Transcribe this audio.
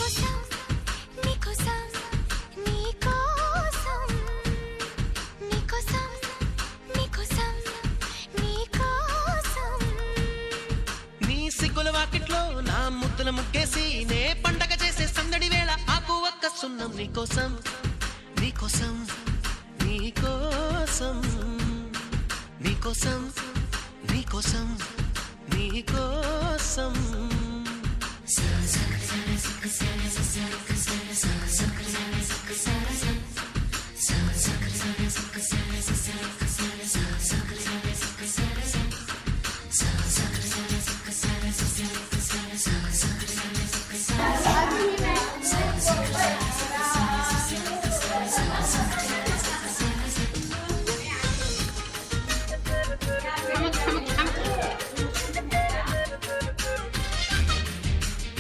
నీకోసం నీకోసం నీకోసం నీకోసం నీకోసం నీకోసం నీ సిగ్గుల వాకిట్లో నా ముద్దుల ముగ్గేసి నే పండగ చేసే సందడి వేళ ఆకు ఒక్క సున్నం నీకోసం నీకోసం నీకోసం నీకోసం నీకోసం నీకోసం Sa